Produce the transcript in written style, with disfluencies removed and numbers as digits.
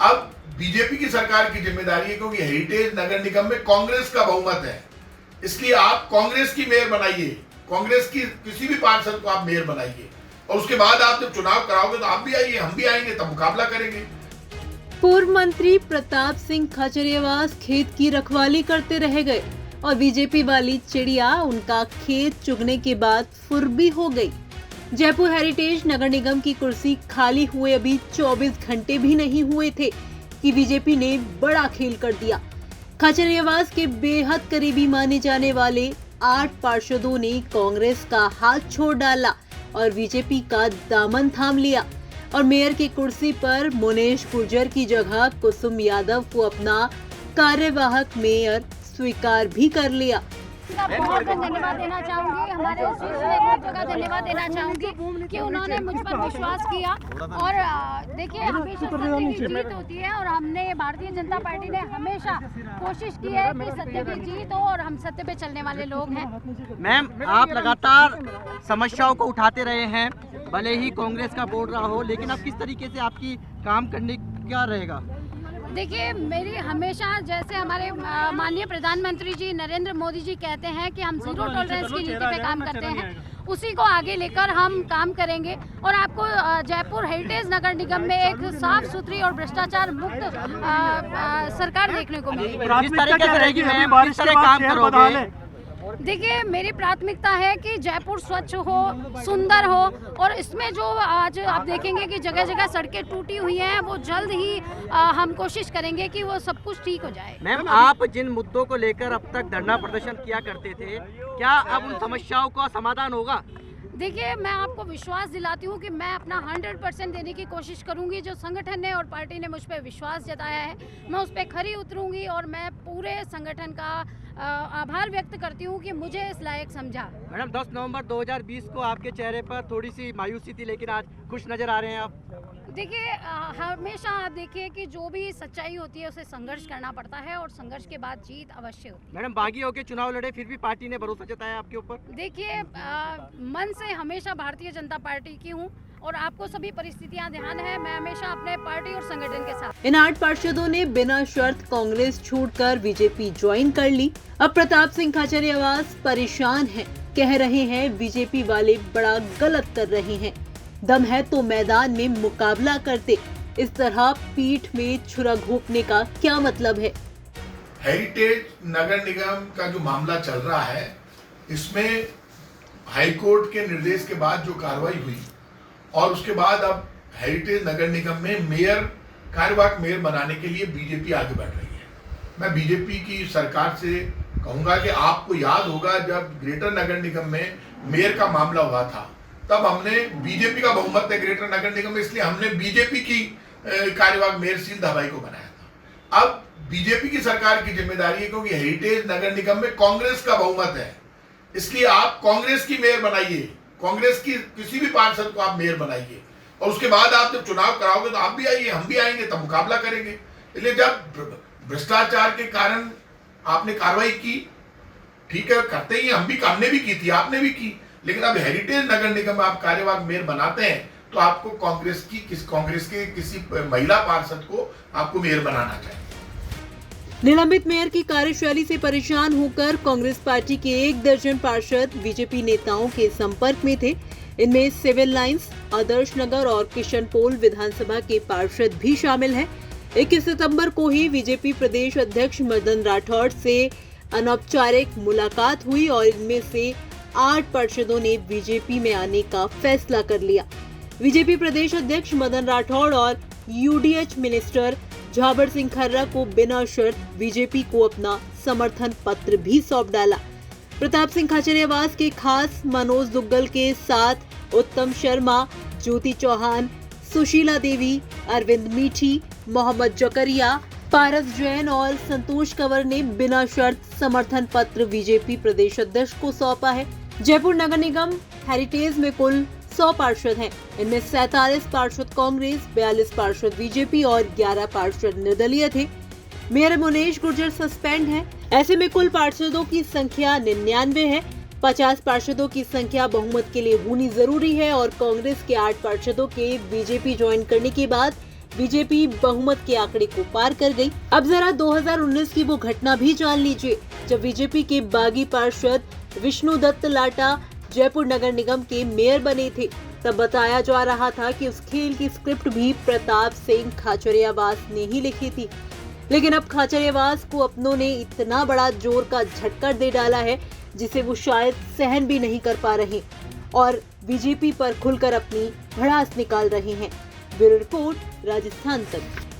अब बीजेपी की सरकार की जिम्मेदारी है, क्योंकि हेरिटेज नगर निगम में कांग्रेस का बहुमत है, इसलिए आप कांग्रेस की मेयर बनाइए, कांग्रेस की किसी भी पार्षद को आप मेयर बनाइए, और उसके बाद आप जब चुनाव कराओगे तो आप भी आइए, हम भी आएंगे, तब मुकाबला करेंगे। पूर्व मंत्री प्रताप सिंह खाचरियावास खेत की रखवाली करते रह गए और बीजेपी वाली चिड़िया उनका खेत चुगने के बाद फुर्बी हो गई। जयपुर हेरिटेज नगर निगम की कुर्सी खाली हुए अभी 24 घंटे भी नहीं हुए थे कि बीजेपी ने बड़ा खेल कर दिया। खाचरियावास के बेहद करीबी माने जाने वाले 8 पार्षदों ने कांग्रेस का हाथ छोड़ डाला और बीजेपी का दामन थाम लिया और मेयर की कुर्सी पर मुनेश गुर्जर की जगह कुसुम यादव को अपना कार्यवाहक मेयर स्वीकार भी कर लिया। बहुत धन्यवाद देना चाहूंगी, हमारे शीर्ष नेतृत्व का धन्यवाद देना चाहूंगी कि उन्होंने मुझ पर विश्वास किया। और देखिए, हमेशा सत्य की जीत होती है और हमने भारतीय जनता पार्टी ने हमेशा कोशिश की है कि सत्य की जीत हो और हम सत्य पे चलने वाले लोग हैं। मैम, आप लगातार समस्याओं को उठाते रहे हैं, भले ही कांग्रेस का बोल रहा हो, लेकिन अब किस तरीके से आपकी काम करने क्या रहेगा? देखिए, मेरी हमेशा, जैसे हमारे माननीय प्रधानमंत्री जी नरेंद्र मोदी जी कहते हैं कि हम जीरो टॉलरेंस की नीति पे काम करते हैं, उसी को आगे लेकर हम काम करेंगे। और आपको जयपुर हेरिटेज नगर निगम में एक साफ सुथरी और भ्रष्टाचार मुक्त सरकार देखने को मिलेगी। किस तरीके से रहेगी मैम, किस तरह काम करोगे? देखिए, मेरी प्राथमिकता है कि जयपुर स्वच्छ हो, सुंदर हो, और इसमें जो आज आप देखेंगे कि जगह जगह सड़कें टूटी हुई हैं, वो जल्द ही हम कोशिश करेंगे कि वो सब कुछ ठीक हो जाए। मैम, आप जिन मुद्दों को लेकर अब तक धरना प्रदर्शन किया करते थे, क्या अब उन समस्याओं का समाधान होगा? देखिए, मैं आपको विश्वास दिलाती हूँ कि मैं अपना 100% देने की कोशिश करूँगी। जो संगठन ने और पार्टी ने मुझ पर विश्वास जताया है, मैं उस पर खरी उतरूँगी और मैं पूरे संगठन का आभार व्यक्त करती हूँ कि मुझे इस लायक समझा। मैडम, 10 नवंबर 2020 को आपके चेहरे पर थोड़ी सी मायूसी थी, लेकिन आज खुश नजर आ रहे हैं आप। देखिए, हमेशा आप देखिए कि जो भी सच्चाई होती है उसे संघर्ष करना पड़ता है और संघर्ष के बाद जीत अवश्य होती है। मैडम, बागी होकर चुनाव लड़े, फिर भी पार्टी ने भरोसा जताया आपके ऊपर। देखिए, मन से हमेशा भारतीय जनता पार्टी की हूँ और आपको सभी परिस्थितियां ध्यान है, मैं हमेशा अपने पार्टी और संगठन के साथ। इन 8 पार्षदों ने बिना शर्त कांग्रेस छोड़कर बीजेपी ज्वाइन कर ली। अब प्रताप सिंह खाचरियावास परेशान हैं, कह रहे हैं बीजेपी वाले बड़ा गलत कर रहे हैं, दम है तो मैदान में मुकाबला करते, इस तरह पीठ में छुरा घोंपने का क्या मतलब है? हेरिटेज नगर निगम का जो मामला चल रहा है, इसमें हाईकोर्ट के निर्देश के बाद जो कार्रवाई हुई और उसके बाद अब हेरिटेज नगर निगम में मेयर, कार्यवाहक मेयर बनाने के लिए बीजेपी आगे बढ़ रही है। मैं बीजेपी की सरकार से कहूंगा कि आपको याद होगा, जब ग्रेटर नगर निगम में मेयर का मामला हुआ था, तब हमने, बीजेपी का बहुमत है ग्रेटर नगर निगम में, इसलिए हमने बीजेपी की कार्यवाहक मेयर शील दबाई को बनाया था। अब बीजेपी की सरकार की जिम्मेदारी है, क्योंकि हेरिटेज नगर निगम में कांग्रेस का बहुमत है, इसलिए आप कांग्रेस की मेयर बनाइए, कांग्रेस की किसी भी पार्षद को आप मेयर बनाइए, और उसके बाद आप जब चुनाव कराओगे तो आप भी आइए, हम भी आएंगे, तब मुकाबला करेंगे। इसलिए जब भ्रष्टाचार के कारण आपने कार्रवाई की, ठीक है, करते ही हमने भी की थी, आपने भी की, लेकिन अब हेरिटेज नगर निगम में आप कार्यवाहक मेयर बनाते हैं तो आपको कांग्रेस के किसी महिला पार्षद को आपको मेयर बनाना चाहिए। निलंबित मेयर की कार्यशैली से परेशान होकर कांग्रेस पार्टी के 1 दर्जन पार्षद बीजेपी नेताओं के संपर्क में थे। इनमें सिविल लाइंस, आदर्श नगर और किशनपोल विधानसभा के पार्षद भी शामिल हैं। 21 सितंबर को ही बीजेपी प्रदेश अध्यक्ष मदन राठौड़ से अनौपचारिक मुलाकात हुई और इनमें से 8 पार्षदों ने बीजेपी में आने का फैसला कर लिया। बीजेपी प्रदेश अध्यक्ष मदन राठौड़ और यूडीएच मिनिस्टर झाबर सिंह खर्रा को बिना शर्त बीजेपी को अपना समर्थन पत्र भी सौंप डाला। प्रताप सिंह खाचरियावास के खास मनोज दुग्गल के साथ उत्तम शर्मा, ज्योति चौहान, सुशीला देवी, अरविंद मीठी, मोहम्मद जकरिया, पारस जैन और संतोष कंवर ने बिना शर्त समर्थन पत्र बीजेपी प्रदेश अध्यक्ष को सौंपा है। जयपुर नगर निगम हेरिटेज में कुल 100 पार्षद हैं। इनमें 47 पार्षद कांग्रेस, 42 पार्षद बीजेपी और 11 पार्षद निर्दलीय थे। मेयर मुनेश गुर्जर सस्पेंड हैं। ऐसे में कुल पार्षदों की संख्या 99 है। 50 पार्षदों की संख्या बहुमत के लिए होनी जरूरी है और कांग्रेस के 8 पार्षदों के बीजेपी ज्वाइन करने के बाद बीजेपी बहुमत के आंकड़े को पार कर गई। अब जरा 2019 की वो घटना भी जान लीजिए जब बीजेपी के बागी पार्षद विष्णुदत्त लाटा जयपुर नगर निगम के मेयर बने थे। तब बताया जा रहा था कि उस खेल की स्क्रिप्ट भी प्रताप सिंह खाचरियावास ने ही लिखी थी, लेकिन अब खाचरियावास को अपनों ने इतना बड़ा जोर का झटका दे डाला है जिसे वो शायद सहन भी नहीं कर पा रहे और बीजेपी पर खुलकर अपनी भड़ास निकाल रहे हैं। ब्यूरो रिपोर्ट, राजस्थान तक।